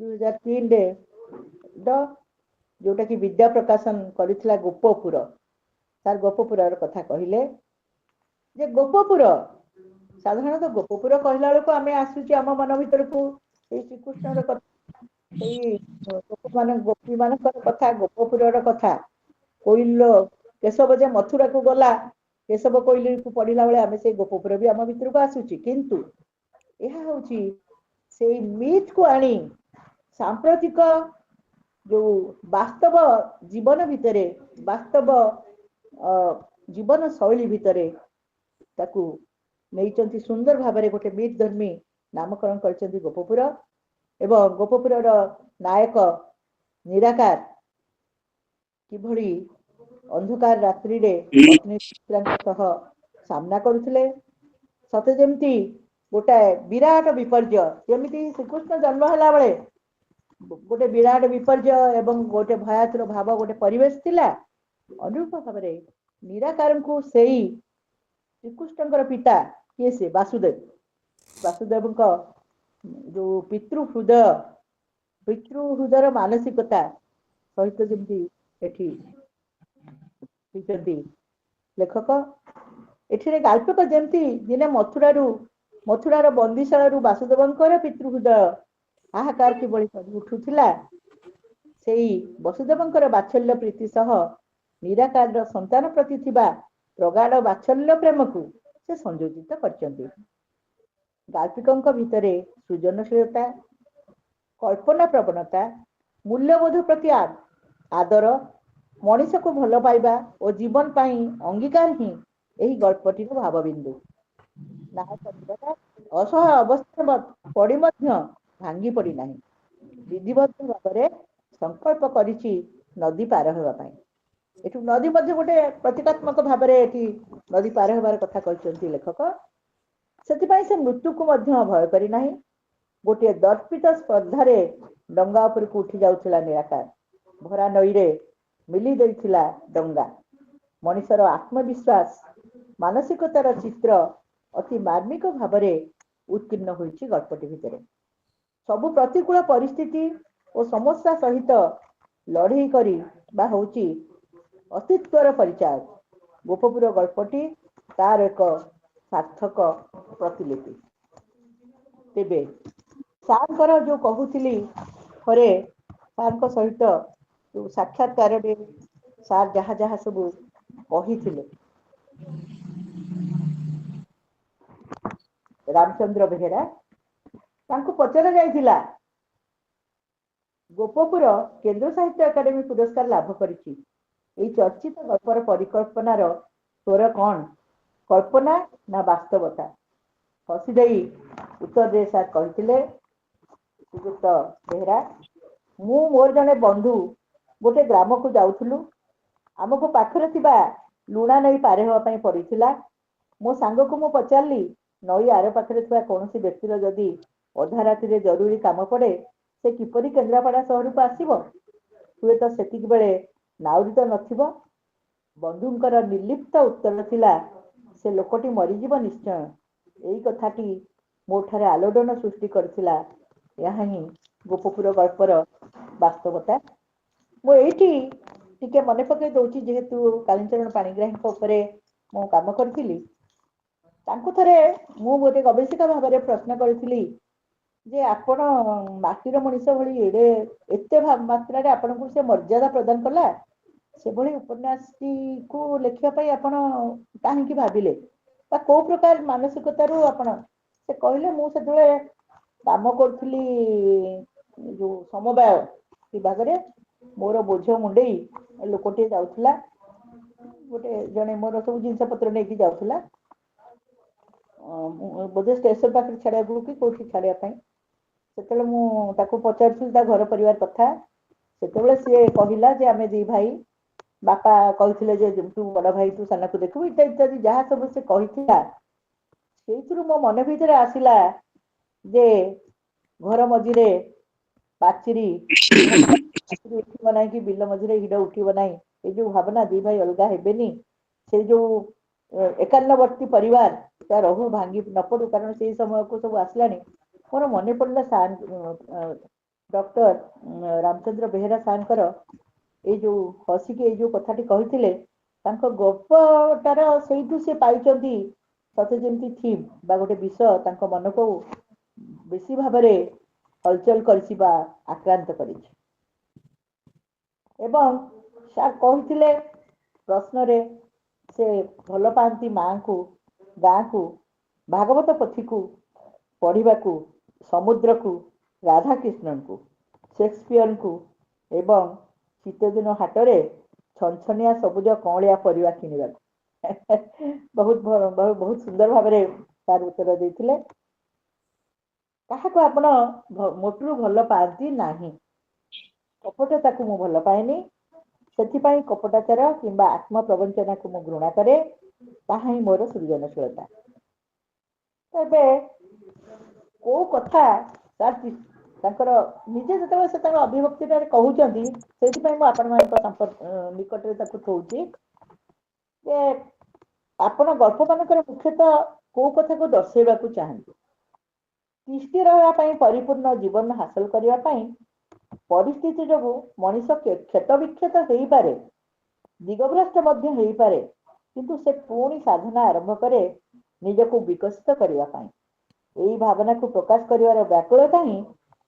A: 2003ରେ ଯୋଉଟା କି ବିଦ୍ୟା ପ୍ରକାଶନ କରିଥିଲା ଗୋପପୁର, ତାର ଗୋପପୁରର କଥା କହିଲେ ଯେ ଗୋପପୁର, ସାଧାରଣତଃ ଗୋପପୁର କହିଲା ବେଳକୁ ଆମେ ଆସୁଛି ଆମ ମନ ଭିତରକୁ ସେଇ ଶ୍ରୀକୃଷ୍ଣର କଥା, ସେଇ ଗୋପୀ ମାନଙ୍କର କଥା, ଗୋପପୁରର କଥା। କୋଇଲ କେଶବ ଯେ ମଥୁରାକୁ ଗଲା, କେଶବ କୋଇଲିକୁ ପଢିଲା ବେଳେ ଆମେ ସେଇ ଗୋପପୁର ବି ଆମ ଭିତରକୁ ଆସୁଛି। କିନ୍ତୁ ଏହା ହଉଛି ସେଇ ମିଥ୍ କୁ ଆଣି ସାମ୍ପ୍ରତିକ ଯୋଉ ବାସ୍ତବ ଜୀବନ ଭିତରେ, ବାସ୍ତବ ଜୀବନ ଶୈଳୀ ଭିତରେ ତାକୁ ନେଇଛନ୍ତି ସୁନ୍ଦର ଭାବରେ, ଗୋଟେ ମିଥ୍ ଧର୍ମୀ ନାମକରଣ କରିଛନ୍ତି ଗୋପପୁର। ଏବଂ ଗୋପପୁରର ନାୟକ ନିରାକାର କିଭଳି ଅନ୍ଧକାର ରାତ୍ରିରେ ପତ୍ନୀ ଚିତ୍ରାଙ୍କ ସହ ସାମ୍ନା କରୁଥିଲେ, ସତେ ଯେମିତି ଗୋଟାଏ ବିରାଟ ବିପର୍ଯ୍ୟୟ, ଯେମିତି ଶ୍ରୀକୃଷ୍ଣ ଜନ୍ମ ହେଲା ବେଳେ ଗୋଟେ ବିରାଟ ବିପର୍ଯ୍ୟୟ ଏବଂ ଗୋଟେ ଭୟାତୁର ଭାବ, ଗୋଟେ ପରିବେଶ ଥିଲା, ଅନୁରୂପ ଭାବରେ ନିରାକାରଙ୍କୁ ସେଇ ଶ୍ରୀକୃଷ୍ଣଙ୍କର ପିତା କିଏ, ସେ ବାସୁଦେବ, ବାସୁଦେବଙ୍କ ଯୋଉ ପିତୃ ହୃଦୟର ମାନସିକତା ସହିତ ଯେମିତି ଏଠି ହେଇଛନ୍ତି ଲେଖକ। ଏଠିରେ ଗାଳ୍ପିକ ଯେମିତି ଦିନେ ମଥୁରାର ବନ୍ଦିଶାଳାରୁ ବାସୁଦେବଙ୍କର ପିତୃ ହୃଦୟ ହାହାକାର କିଭଳି କରି ଉଠୁଥିଲା, ସେଇ ବସୁଦେବଙ୍କର ବାତ୍ସଲ୍ୟ ପ୍ରୀତି ସହ ନିରାକାରର ସନ୍ତାନ ପ୍ରତି ଥିବା ପ୍ରଗାଢ ବାତ୍ସଲ୍ୟ ପ୍ରେମକୁ ସେ ସଂଯୋଜିତ କରିଛନ୍ତି। ଗାଳ୍ପିକଙ୍କ ଭିତରେ ସୃଜନଶୀଳତା, କଳ୍ପନା ପ୍ରବଣତା, ମୂଲ୍ୟବୋଧ ପ୍ରତି ଆଦର, ମଣିଷକୁ ଭଲ ପାଇବା ଓ ଜୀବନ ପାଇଁ ଅଙ୍ଗୀକାର ହିଁ ଏହି ଗଳ୍ପଟିର ଭାବବିନ୍ଦୁ। ଅସହାୟ ଅବସ୍ଥାରେ ପଡି ମଧ୍ୟ ଭାଙ୍ଗି ପଡିନାହିଁ, ବିଧିବଦ୍ଧ ଭାବରେ ସଂକଳ୍ପ କରିଛି ନଦୀ ପାର ହେବା ପାଇଁ। ଏଠୁ ନଦୀ ମଧ୍ୟ ଗୋଟେ ପ୍ରତୀକାତ୍ମକ ଭାବରେ ଏଠି ନଦୀ ପାର ହେବାର କଥା କହିଛନ୍ତି ଲେଖକ। ସେଥିପାଇଁ ସେ ମୃତ୍ୟୁକୁ ମଧ୍ୟ ଭୟ କରିନାହିଁ। ଗୋଟିଏ ଦର୍ପିତ ସ୍ପର୍ଦ୍ଧାରେ ଡଙ୍ଗା ଉପରକୁ ଉଠି ଯାଉଥିଲା ନିରାକାର, ଭରା ନଈରେ ମିଲି ଦେଇଥିଲା ଡଙ୍ଗା। ମଣିଷର ଆତ୍ମବିଶ୍ୱାସ, ମାନସିକତାର ଚିତ୍ର ଅତି ମାର୍ମିକ ଭାବରେ ଉତ୍କୀର୍ଣ୍ଣ ହୋଇଛି ଗଳ୍ପଟି ଭିତରେ। ସବୁ ପ୍ରତିକୂଳ ପରିସ୍ଥିତି ଓ ସମସ୍ୟା ସହିତ ଲଢେଇ କରି ବା ହେଉଛି ଅସ୍ତିତ୍ୱର ପରିଚୟ। ଗୋପପୁର ଗଳ୍ପଟି ତାର ଏକ ସାର୍ଥକ ପ୍ରତିଲିପି। ତେବେ ସାର୍ଙ୍କର ଯୋଉ କହୁଥିଲି ଥରେ ସାର୍ଙ୍କ ସହିତ ଯୋଉ ସାକ୍ଷାତକାରରେ ସାର୍ ଯାହା ଯାହା ସବୁ କହିଥିଲେ, ରାମଚନ୍ଦ୍ର ବେହେରା ତାଙ୍କୁ ପଚରା ଯାଇଥିଲା, ଗୋପପୁର କେନ୍ଦ୍ର ସାହିତ୍ୟ ଏକାଡେମୀ ପୁରସ୍କାର ଲାଭ କରିଛି, ଏହି ଚର୍ଚ୍ଚିତ ଗଳ୍ପର ପରିକଳ୍ପନାର ସ୍ୱର କଣ, କଳ୍ପନା ନା ବାସ୍ତବତା? ହସି ଦେଇ ଉତ୍ତର ଦେଇ ସାର୍ କହିଥିଲେ, ଶ୍ରୀଯୁକ୍ତ ବେହେରା, ମୁଁ ମୋର ଜଣେ ବନ୍ଧୁ ଗୋଟେ ଗ୍ରାମକୁ ଯାଉଥିଲୁ, ଆମକୁ ପାଖରେ ଥିବା ଲୁଣା ନଈ ପାର ହେବା ପାଇଁ ପଡିଥିଲା। ମୋ ସାଙ୍ଗକୁ ମୁଁ ପଚାରିଲି, ନଈ ଆର ପାଖରେ ଥିବା କୌଣସି ବ୍ୟକ୍ତିର ଯଦି ଅଧା ରାତିରେ ଜରୁରୀ କାମ ପଡେ ସେ କିପରି କେନ୍ଦ୍ରାପଡା ସହରକୁ ଆସିବ? ହୁଏତ ସେତିକି ବେଳେ ନାଉରୀ ତ ନଥିବ। ବନ୍ଧୁଙ୍କର ନିର୍ଲିପ୍ତ ଉତ୍ତର ଥିଲା, ସେ ଲୋକଟି ମରିଯିବ ନିଶ୍ଚୟ। ଏଇ କଥାଟି ମୋ ଠାରେ ଆଲୋଡ଼ନ ସୃଷ୍ଟି କରିଥିଲା। ଏହା ହିଁ ଗୋପପୁର ଗଳ୍ପର ବାସ୍ତବତା। ମୁଁ ଏଇଠି ଟିକେ ମନେ ପକେଇ ଦଉଛି, ଯେହେତୁ କାଳିଚରଣ ପାଣିଗ୍ରାହୀଙ୍କ ଉପରେ ମୁଁ କାମ କରିଥିଲି। ତାଙ୍କୁ ଥରେ ମୁଁ ଗୋଟେ ଗବେଷିକା ଭାବରେ ପ୍ରଶ୍ନ କରିଥିଲି ଯେ ଆପଣ ମାଟିର ମଣିଷ ଭଳି ଏତେ ମାତ୍ରାରେ ଆପଣଙ୍କୁ ସେ ମର୍ଯ୍ୟାଦା ପ୍ରଦାନ କଲା, ସେଭଳି ଉପନ୍ୟାସଟିକୁ ଲେଖିବା ପାଇଁ ଆପଣ କାହିଁକି ଭାବିଲେ ବା କୋଉ ପ୍ରକାର ମାନସିକତାରୁ ଆପଣ? ସେ କହିଲେ, ମୁଁ ସେତେବେଳେ କାମ କରୁଥିଲି ଯୋଉ ସମବାୟ ବିଭାଗରେ, ମୋର ବୋଝ ମୁଣ୍ଡେଇ ଲୋକଟିଏ ଯାଉଥିଲା, ଗୋଟେ ଜଣେ ମୋର ସବୁ ଜିନିଷ ପତ୍ର ନେଇକି ଯାଉଥିଲା, ବୋଧେ ଷ୍ଟେସନ ପାଖରେ ଛାଡିବାକୁ କି କୋଉଠି ଛାଡିବା ପାଇଁ। ସେତେବେଳେ ମୁଁ ତାକୁ ପଚାରୁଥିଲି ତା ଘର ପରିବାର କଥା। ସେତେବେଳେ ସିଏ କହିଲା ଯେ ଆମେ ଦି ଭାଇ, ବାପା କହିଥିଲେ ଯେ ତୁ ବଡ ଭାଇ ତୁ ସାନକୁ ଦେଖିବୁ, ଇତ୍ୟାଦି ଇତ୍ୟାଦି ଯାହା ସବୁ ସେ କହିଥିଲା, ସେଇଥିରୁ ମୋ ମନ ଭିତରେ ଆସିଲା ଯେ ଘର ମଝିରେ ପାଚିରି ଉଠିବ ନାହିଁ କି ବିଲ ମଝିରେ ହିଡ଼ ଉଠିବ ନାହିଁ, ଏଇ ଯୋଉ ଭାବନା ଦି ଭାଇ ଅଲଗା ହେବେନି, ସେଇ ଯୋଉ ଏକାନ୍ନବର୍ତ୍ତୀ ପରିବାର ତା ରହୁ ଭାଙ୍ଗି ନ ପଡୁ, କାରଣ ସେଇ ସମୟକୁ ସବୁ ଆସିଲାଣି। ମୋର ମନେ ପଡିଲା ଡକ୍ଟର ରାମଚନ୍ଦ୍ର ବେହେରା ସାରଙ୍କର ଏଇ ଯୋଉ ହସିକି ଏଇ ଯୋଉ କଥାଟି କହିଥିଲେ, ତାଙ୍କ ଗଳ୍ପଟାର ସେଇଠୁ ସେ ପାଇଛନ୍ତି ସତେ ଯେମିତି ଥିମ୍ ବା ଗୋଟେ ବିଷୟ ତାଙ୍କ ମନକୁ ବେଶୀ ଭାବରେ ହଲଚଲ କରିଛି ବା ଆକ୍ରାନ୍ତ କରିଛି। ଏବଂ ସାର୍ କହିଥିଲେ ପ୍ରଶ୍ନରେ, ସେ ଭଲ ପାଆନ୍ତି ମାଙ୍କୁ, ଗାଁକୁ, ଭାଗବତ ପୋଥିକୁ ପଢିବାକୁ, ସମୁଦ୍ରକୁ, ରାଧାକୃଷ୍ଣଙ୍କୁ, ସେକ୍ସପିୟରଙ୍କୁ ଏବଂ ଶୀତଦିନ ହାଟରେ ଛନଛନିଆ ସବୁଜ କଅଁଳିଆ ପରିବା କିଣିବାକୁ। ବହୁତ ସୁନ୍ଦର ଭାବରେ ତାର ଉତ୍ତର ଦେଇଥିଲେ। କାହାକୁ ଆପଣ ମୋଟରୁ ଭଲ ପାଆନ୍ତି ନାହିଁ, କପଟତାକୁ ମୁଁ ଭଲ ପାଏନି, ସେଥିପାଇଁ କପଟାଚାର କିମ୍ବା ଆତ୍ମ ପ୍ରବଞ୍ଚନାକୁ ମୁଁ ଘୃଣା କରେ, ତାହା ହିଁ ମୋର ସୃଜନଶୀଳତା। ଏବେ କୋଉ କଥା ତାଙ୍କର ନିଜେ ଯେତେବେଳେ ସେ ତାଙ୍କ ଅଭିଭକ୍ତିଟାରେ କହୁଛନ୍ତି, ସେଇଥିପାଇଁ ମୁଁ ଆପଣମାନଙ୍କ ନିକଟରେ ତାକୁ କହୁଛି ଯେ ଆପଣ ଗଳ୍ପ ମାନଙ୍କର ମୁଖ୍ୟତଃ କୋଉ କଥାକୁ ଦର୍ଶେଇବାକୁ ଚାହାନ୍ତି? ତିଷ୍ଠି ରହିବା ପାଇଁ, ପରିପୂର୍ଣ୍ଣ ଜୀବନ ହାସଲ କରିବା ପାଇଁ ପରିସ୍ଥିତି ଯୋଗୁ ମଣିଷ କ୍ଷତ ବିକ୍ଷତ ହେଇପାରେ, ଦିଗଭ୍ରଷ୍ଟ ମଧ୍ୟ ହେଇପାରେ, କିନ୍ତୁ ସେ ପୁଣି ସାଧନା ଆରମ୍ଭ କରେ ନିଜକୁ ବିକଶିତ କରିବା ପାଇଁ। ଏଇ ଭାବନାକୁ ପ୍ରକାଶ କରିବାର ବ୍ୟାକୁଳତା ହିଁ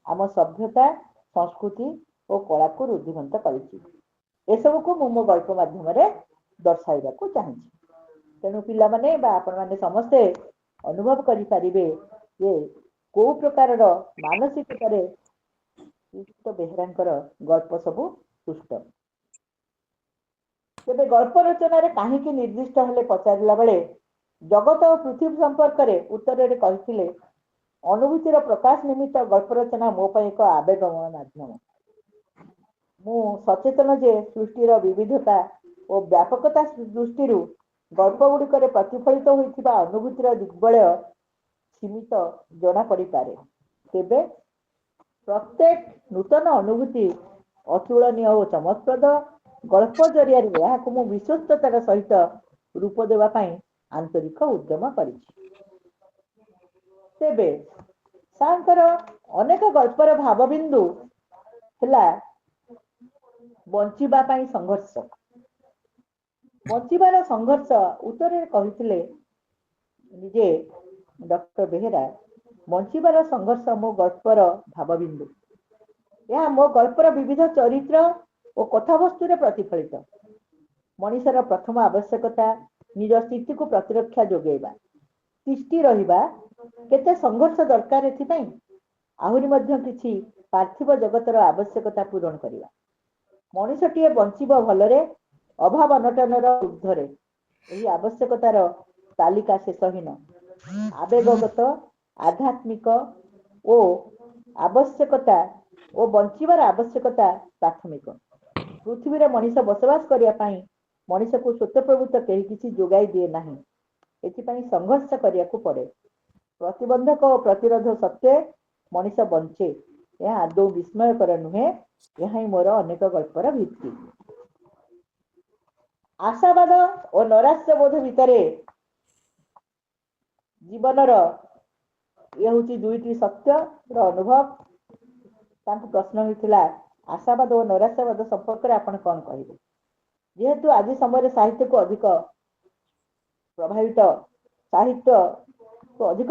A: ଆମ ସଭ୍ୟତା, ସଂସ୍କୃତି ଓ କଳାକୁ ରୁଦ୍ଧିବନ୍ତ କରିଛି। ଏସବୁକୁ ମୁଁ ମୋ ଗଳ୍ପ ମାଧ୍ୟମରେ ଦର୍ଶାଇବାକୁ ଚାହୁଁଛି। ତେଣୁ ପିଲାମାନେ ବା ଆପଣମାନେ ସମସ୍ତେ ଅନୁଭବ କରିପାରିବେ ଯେ କୋଉ ପ୍ରକାରର ମାନସିକତାରେ ଶ୍ରୀଯୁକ୍ତ ବେହେରାଙ୍କର ଗଳ୍ପ ସବୁ ସୃଷ୍ଟ। ତେବେ ଗଳ୍ପ ରଚନାରେ କାହିଁକି ନିର୍ଦ୍ଦିଷ୍ଟ ହେଲେ ପଚାରିଲା ବେଳେ ଜଗତ ଓ ପୃଥିବୀ ସମ୍ପର୍କରେ ଉତ୍ତରରେ କହିଥିଲେ, ଅନୁଭୂତିର ପ୍ରକାଶ ନିମିତ୍ତ ଗଳ୍ପ ରଚନା ମୋ ପାଇଁ ଏକ ଆବେଗମୟ ମାଧ୍ୟମ। ମୁଁ ସଚେତନ ଯେ ସୃଷ୍ଟିର ବିବିଧତା ଓ ବ୍ୟାପକତା ଦୃଷ୍ଟିରୁ ଗଳ୍ପ ଗୁଡିକରେ ପ୍ରତିଫଳିତ ହୋଇଥିବା ଅନୁଭୂତିର ଦିଗ୍ବଳୟ ସୀମିତ ଜଣା ପଡିପାରେ। ତେବେ ପ୍ରତ୍ୟେକ ନୂତନ ଅନୁଭୂତି ଅତୁଳନୀୟ ଓ ଚମତ୍ପ୍ରଦ। ଗଳ୍ପ ଜରିଆରେ ଏହାକୁ ମୁଁ ବିଶ୍ୱସ୍ତତାର ସହିତ ରୂପ ଦେବା ପାଇଁ ଆନ୍ତରିକ ଉଦ୍ୟମ କରିଛି। ତେବେ ସାରଙ୍କର ଅନେକ ଗଳ୍ପର ଭାବବିନ୍ଦୁ ହେଲା ବଞ୍ଚିବା ପାଇଁ ସଂଘର୍ଷ। ବଞ୍ଚିବାର ସଂଘର୍ଷ ଉତ୍ତରରେ କହିଥିଲେ ନିଜେ ଡକ୍ଟର ବେହେରା, ବଞ୍ଚିବାର ସଂଘର୍ଷ ମୋ ଗଳ୍ପର ଭାବବିନ୍ଦୁ। ଏହା ମୋ ଗଳ୍ପର ବିବିଧ ଚରିତ୍ର ଓ କଥାବସ୍ତୁରେ ପ୍ରତିଫଳିତ। ମଣିଷର ପ୍ରଥମ ଆବଶ୍ୟକତା ନିଜ ସ୍ଥିତିକୁ ପ୍ରତିରକ୍ଷା ଯୋଗାଇବା, ତିଷ୍ଠି ରହିବା। କେତେ ସଂଘର୍ଷ ଦରକାର ଏଥିପାଇଁ। ଆହୁରି ମଧ୍ୟ କିଛି ପାର୍ଥିବ ଜଗତର ଆବଶ୍ୟକତା ପୂରଣ କରିବା। ମଣିଷଟିଏ ବଞ୍ଚିବ ଭଲରେ, ଅଭାବ ଅନଟନର ঊର୍ଦ୍ଧ୍ୱରେ। ଏହି ଆବଶ୍ୟକତାର ତାଲିକା ଶେଷହୀନ। ଆବେଗଗତ, ଆଧ୍ୟାତ୍ମିକ ଓ ଆବଶ୍ୟକତା ଓ ବଞ୍ଚିବାର ଆବଶ୍ୟକତା ପ୍ରାଥମିକ। ପୃଥିବୀରେ ମଣିଷ ବସବାସ କରିବା ପାଇଁ ମଣିଷକୁ ସ୍ୱତଃପ୍ରବୃତ୍ତ କେହି କିଛି ଯୋଗାଇ ଦିଏ ନାହିଁ। ଏଥିପାଇଁ ସଂଘର୍ଷ କରିବାକୁ ପଡ଼େ। ପ୍ରତିବନ୍ଧକ ଓ ପ୍ରତିରୋଧ ସତ୍ତ୍ୱେ ମଣିଷ ବଞ୍ଚେ। ଏହା ଆଦୌ ବିସ୍ମୟକର ନୁହେଁ। ଏହା ହିଁ ମୋର ଅନେକ ଗଳ୍ପର ଭିତ୍ତି। ଆଶାବାଦ ଓ ନୈରାଶ୍ୟବୋଧ ଭିତରେ ଜୀବନର ଇଏ ହେଉଛି ଦୁଇଟି ସତ୍ୟର ଅନୁଭବ। ତାଙ୍କୁ ପ୍ରଶ୍ନ ହୋଇଥିଲା, ଆଶାବାଦ ଓ ନୈରାଶ୍ୟବାଦ ସମ୍ପର୍କରେ ଆପଣ କ'ଣ କହିବେ? ଯେହେତୁ ଆଜି ସମୟରେ ସାହିତ୍ୟକୁ ଅଧିକ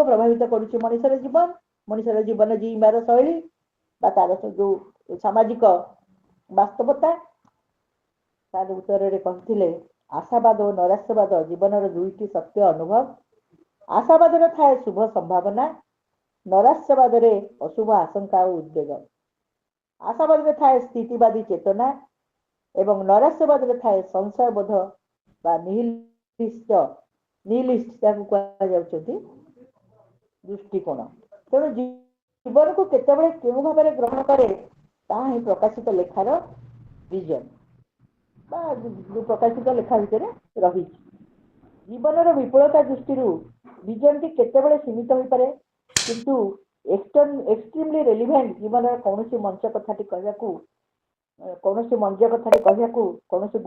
A: ପ୍ରଭାବିତ କରୁଛି ମଣିଷର ଜୀବନ ଜୀଇଁବାର ଶୈଳୀ ବା ତାର ଯୋଉ ସାମାଜିକ ବାସ୍ତବତା। ତାର ଉତ୍ତରରେ କହିଥିଲେ, ଆଶାବାଦ ଓ ନୈରାଶ୍ୟବାଦ ଜୀବନର ଦୁଇଟି ସତ୍ୟ ଅନୁଭବ। ଆଶାବାଦରେ ଥାଏ ଶୁଭ ସମ୍ଭାବନା, ନୈରାଶ୍ୟବାଦରେ ଅଶୁଭ ଆଶଙ୍କା ଓ ଉଦ୍ବେଗ। ଆଶାବାଦରେ ଥାଏ ସ୍ଥିତିବାଦୀ ଚେତନା ଏବଂ ନୈରାଶ୍ୟବାଦରେ ଥାଏ ସଂଶୟବୋଧ ବା ନିହିଲିଷ୍ଟ ଯାହାକୁ କୁହାଯାଉଛନ୍ତି ଦୃଷ୍ଟିକୋଣ। ତେଣୁ ଜୀବନକୁ କେତେବେଳେ କେଉଁ ଭାବରେ ଗ୍ରହଣ କରେ, ତାହା ହିଁ ପ୍ରକାଶିତ ଲେଖାର ଭିଜନ ବା ପ୍ରକାଶିତ ଲେଖା ଭିତରେ ରହିଛି। ଜୀବନର ବିପୁଳତା ଦୃଷ୍ଟିରୁ ଭିଜନଟି କେତେବେଳେ ସୀମିତ ହୋଇପାରେ, କିନ୍ତୁ ଏକ୍ସଟ୍ରିମଲି ରେଲିଭେଣ୍ଟ ଜୀବନର କୌଣସି ମଞ୍ଚ କଥାଟି କହିବାକୁ, କୌଣସି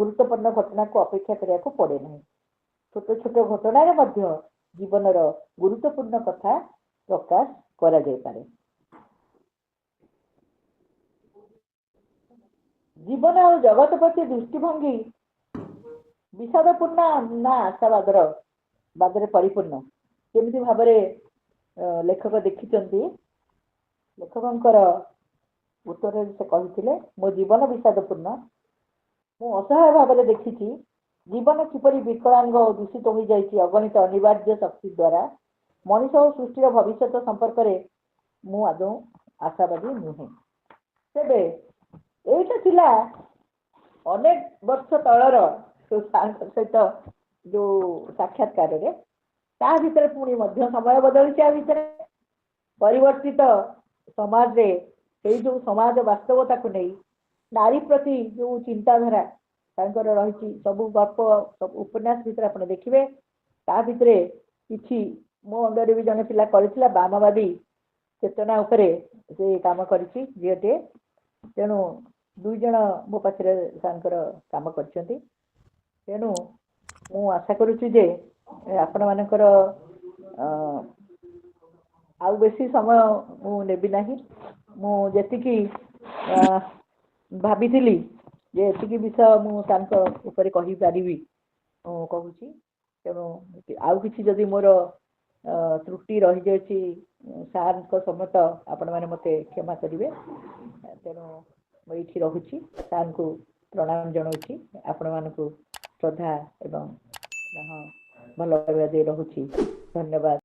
A: ଗୁରୁତ୍ୱପୂର୍ଣ୍ଣ ଘଟଣାକୁ ଅପେକ୍ଷା କରିବାକୁ ପଡ଼େ ନାହିଁ। ଛୋଟ ଛୋଟ ଘଟଣାରେ ମଧ୍ୟ ଜୀବନର ଗୁରୁତ୍ୱପୂର୍ଣ୍ଣ କଥା ପ୍ରକାଶ କରାଯାଇପାରେ। ଜୀବନ ଆଉ ଜଗତ ପ୍ରତି ଦୃଷ୍ଟିଭଙ୍ଗୀ ବିଷାଦପୂର୍ଣ୍ଣ ନା ଆଶାବାଦରେ ପରିପୂର୍ଣ୍ଣ? କେମିତି ଭାବରେ ଲେଖକ ଦେଖିଛନ୍ତି, ଲେଖକଙ୍କର ଉତ୍ତରରେ ସେ କହିଥିଲେ, ମୋ ଜୀବନ ବିଷାଦପୂର୍ଣ୍ଣ। ମୁଁ ଅସହାୟ ଭାବରେ ଦେଖିଛି ଜୀବନ କିପରି ବିକଳାଙ୍ଗ ଓ ଦୂଷିତ ହୋଇଯାଇଛି ଅଗଣିତ ଅନିବାର୍ଯ୍ୟ ଶକ୍ତି ଦ୍ୱାରା। ମଣିଷ ଓ ସୃଷ୍ଟିର ଭବିଷ୍ୟତ ସମ୍ପର୍କରେ ମୁଁ ଆଦୌ ଆଶାବାଦୀ ନୁହେଁ। ତେବେ ଏଇଟା ଥିଲା ଅନେକ ବର୍ଷ ତଳର ସହିତ ଯୋଉ ସାକ୍ଷାତକାରରେ। ତା ଭିତରେ ପୁଣି ମଧ୍ୟ ସମୟ ବଦଳିଛି। ଆ ଭିତରେ ପରିବର୍ତ୍ତିତ ସମାଜରେ ସେଇ ଯୋଉ ସମାଜ ବାସ୍ତବତାକୁ ନେଇ ନାରୀ ପ୍ରତି ଯୋଉ ଚିନ୍ତାଧାରା ତାଙ୍କର ରହିଛି, ସବୁ ଗପ ସବୁ ଉପନ୍ୟାସ ଭିତରେ ଆପଣ ଦେଖିବେ। ତା ଭିତରେ କିଛି ମୋ ଅଙ୍ଗରେ ବି ଜଣେ ପିଲା କରିଥିଲା ବାମବାଦୀ ଚେତନା ଉପରେ ସେ କାମ କରିଛି ଝିଅଟିଏ। ତେଣୁ ଦୁଇ ଜଣ ମୋ ପାଖରେ ତାଙ୍କର କାମ କରିଛନ୍ତି। ତେଣୁ ମୁଁ ଆଶା କରୁଛି ଯେ ଆପଣମାନଙ୍କର ଆଉ ବେଶୀ ସମୟ ମୁଁ ନେବି ନାହିଁ। ମୁଁ ଯେତିକି ଭାବିଥିଲି ଯେ ଏତିକି ବିଷୟ ମୁଁ ତାଙ୍କ ଉପରେ କହିପାରିବି ମୁଁ କହୁଛି। ତେଣୁ ଆଉ କିଛି ଯଦି ମୋର ତ୍ରୁଟି ରହିଯାଇଛି ସାର୍ଙ୍କ ସମେତ ଆପଣମାନେ ମୋତେ କ୍ଷମା କରିବେ। ତେଣୁ ମୁଁ ଏଇଠି ରହୁଛି। ସାର୍ଙ୍କୁ ପ୍ରଣାମ ଜଣାଉଛି, ଆପଣମାନଙ୍କୁ ଶ୍ରଦ୍ଧା ଏବଂ ଭଲ ପାଇବା ଦେଇ ରହୁଛି। ଧନ୍ୟବାଦ।